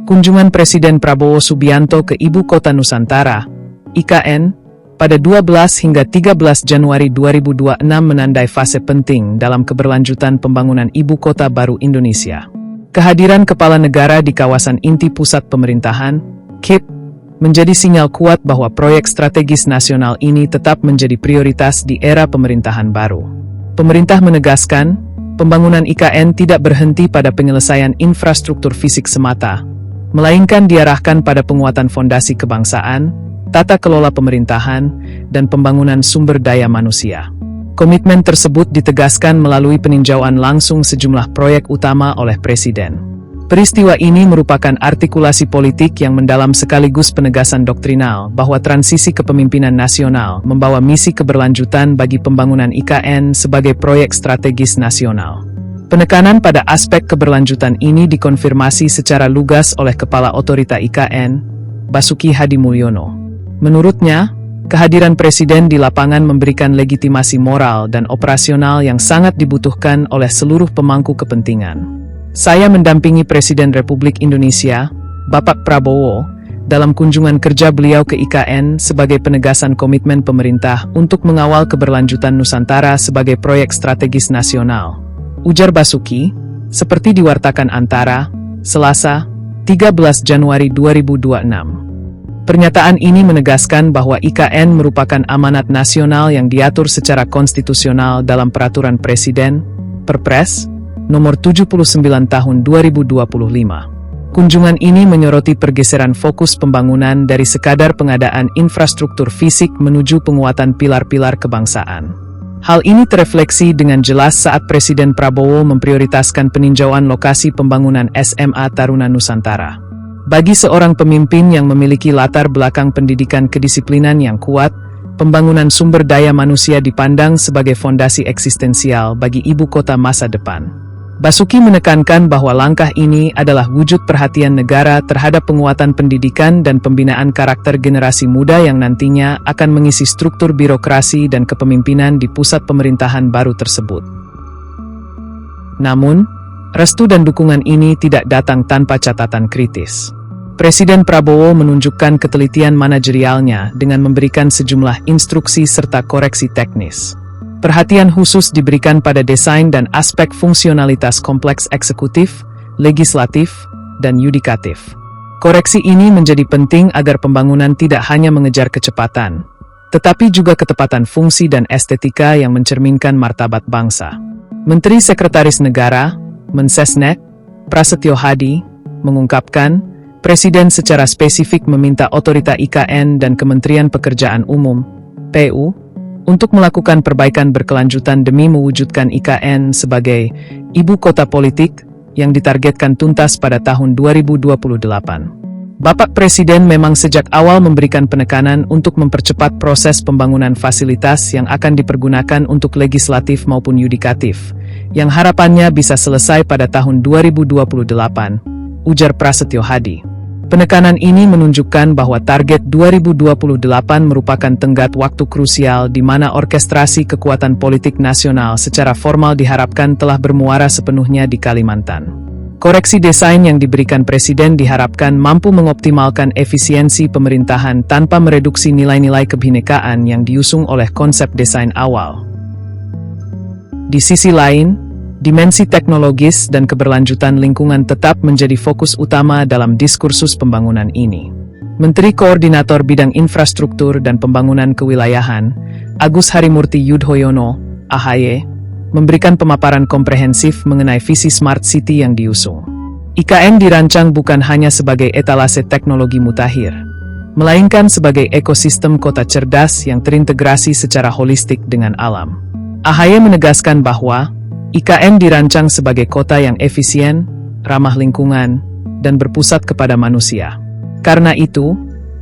Kunjungan Presiden Prabowo Subianto ke Ibu Kota Nusantara, IKN, pada 12 hingga 13 Januari 2026 menandai fase penting dalam keberlanjutan pembangunan Ibu Kota Baru Indonesia. Kehadiran kepala negara di kawasan inti pusat pemerintahan, KIP, menjadi sinyal kuat bahwa proyek strategis nasional ini tetap menjadi prioritas di era pemerintahan baru. Pemerintah menegaskan, pembangunan IKN tidak berhenti pada penyelesaian infrastruktur fisik semata, melainkan diarahkan pada penguatan fondasi kebangsaan, tata kelola pemerintahan, dan pembangunan sumber daya manusia. Komitmen tersebut ditegaskan melalui peninjauan langsung sejumlah proyek utama oleh Presiden. Peristiwa ini merupakan artikulasi politik yang mendalam sekaligus penegasan doktrinal bahwa transisi kepemimpinan nasional membawa misi keberlanjutan bagi pembangunan IKN sebagai proyek strategis nasional. Penekanan pada aspek keberlanjutan ini dikonfirmasi secara lugas oleh Kepala Otorita IKN, Basuki Hadimulyono. Menurutnya, kehadiran Presiden di lapangan memberikan legitimasi moral dan operasional yang sangat dibutuhkan oleh seluruh pemangku kepentingan. Saya mendampingi Presiden Republik Indonesia, Bapak Prabowo, dalam kunjungan kerja beliau ke IKN sebagai penegasan komitmen pemerintah untuk mengawal keberlanjutan Nusantara sebagai proyek strategis nasional, ujar Basuki, seperti diwartakan Antara, Selasa, 13 Januari 2026. Pernyataan ini menegaskan bahwa IKN merupakan amanat nasional yang diatur secara konstitusional dalam Peraturan Presiden, Perpres, Nomor 79 Tahun 2025. Kunjungan ini menyoroti pergeseran fokus pembangunan dari sekadar pengadaan infrastruktur fisik menuju penguatan pilar-pilar kebangsaan. Hal ini terefleksi dengan jelas saat Presiden Prabowo memprioritaskan peninjauan lokasi pembangunan SMA Taruna Nusantara. Bagi seorang pemimpin yang memiliki latar belakang pendidikan kedisiplinan yang kuat, pembangunan sumber daya manusia dipandang sebagai fondasi eksistensial bagi ibu kota masa depan. Basuki menekankan bahwa langkah ini adalah wujud perhatian negara terhadap penguatan pendidikan dan pembinaan karakter generasi muda yang nantinya akan mengisi struktur birokrasi dan kepemimpinan di pusat pemerintahan baru tersebut. Namun, restu dan dukungan ini tidak datang tanpa catatan kritis. Presiden Prabowo menunjukkan ketelitian manajerialnya dengan memberikan sejumlah instruksi serta koreksi teknis. Perhatian khusus diberikan pada desain dan aspek fungsionalitas kompleks eksekutif, legislatif, dan yudikatif. Koreksi ini menjadi penting agar pembangunan tidak hanya mengejar kecepatan, tetapi juga ketepatan fungsi dan estetika yang mencerminkan martabat bangsa. Menteri Sekretaris Negara, Mensesnek, Prasetyo Hadi, mengungkapkan, Presiden secara spesifik meminta Otorita IKN dan Kementerian Pekerjaan Umum, PU, untuk melakukan perbaikan berkelanjutan demi mewujudkan IKN sebagai ibu kota politik yang ditargetkan tuntas pada tahun 2028. Bapak Presiden memang sejak awal memberikan penekanan untuk mempercepat proses pembangunan fasilitas yang akan dipergunakan untuk legislatif maupun yudikatif, yang harapannya bisa selesai pada tahun 2028, ujar Prasetyo Hadi. Penekanan ini menunjukkan bahwa target 2028 merupakan tenggat waktu krusial di mana orkestrasi kekuatan politik nasional secara formal diharapkan telah bermuara sepenuhnya di Kalimantan. Koreksi desain yang diberikan Presiden diharapkan mampu mengoptimalkan efisiensi pemerintahan tanpa mereduksi nilai-nilai kebinekaan yang diusung oleh konsep desain awal. Di sisi lain, dimensi teknologis dan keberlanjutan lingkungan tetap menjadi fokus utama dalam diskursus pembangunan ini. Menteri Koordinator Bidang Infrastruktur dan Pembangunan Kewilayahan, Agus Harimurti Yudhoyono, AHY, memberikan pemaparan komprehensif mengenai visi Smart City yang diusung. IKN dirancang bukan hanya sebagai etalase teknologi mutakhir, melainkan sebagai ekosistem kota cerdas yang terintegrasi secara holistik dengan alam. AHY menegaskan bahwa IKN dirancang sebagai kota yang efisien, ramah lingkungan, dan berpusat kepada manusia. Karena itu,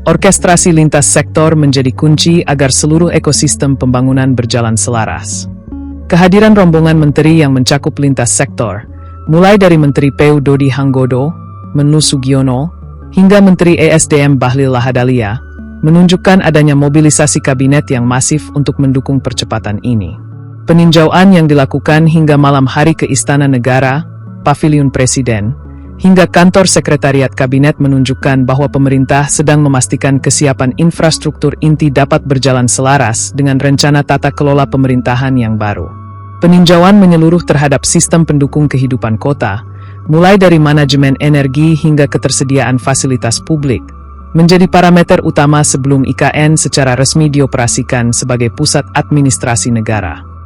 orkestrasi lintas sektor menjadi kunci agar seluruh ekosistem pembangunan berjalan selaras. Kehadiran rombongan menteri yang mencakup lintas sektor, mulai dari Menteri PU Dodi Hanggodo, Menlu Sugiono, hingga Menteri ESDM Bahlil Lahadalia, menunjukkan adanya mobilisasi kabinet yang masif untuk mendukung percepatan ini. Peninjauan yang dilakukan hingga malam hari ke Istana Negara, Paviliun Presiden, hingga kantor sekretariat kabinet menunjukkan bahwa pemerintah sedang memastikan kesiapan infrastruktur inti dapat berjalan selaras dengan rencana tata kelola pemerintahan yang baru. Peninjauan menyeluruh terhadap sistem pendukung kehidupan kota, mulai dari manajemen energi hingga ketersediaan fasilitas publik, menjadi parameter utama sebelum IKN secara resmi dioperasikan sebagai pusat administrasi negara.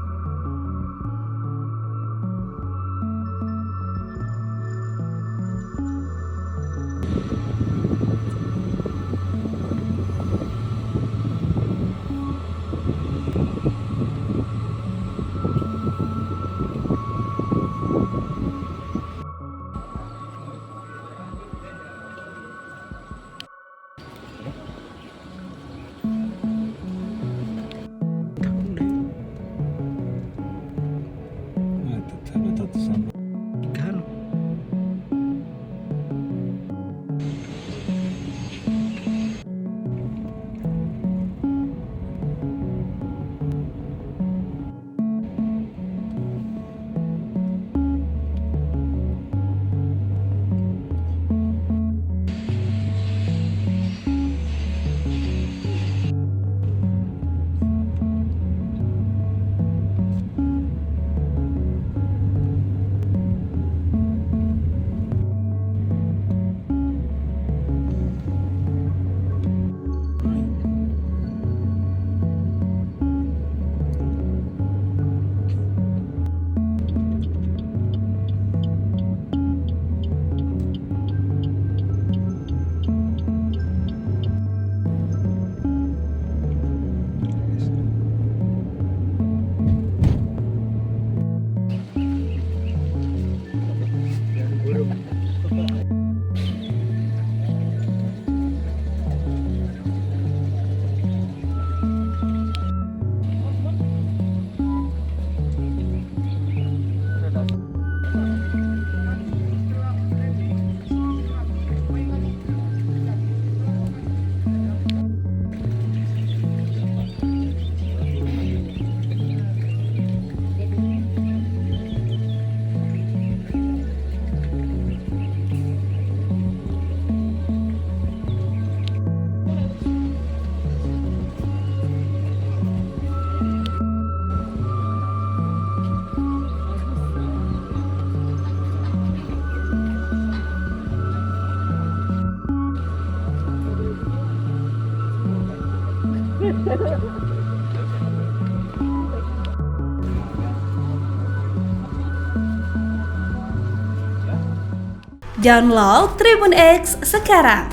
Download Tribun X sekarang,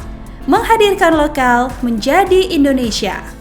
menghadirkan lokal menjadi Indonesia.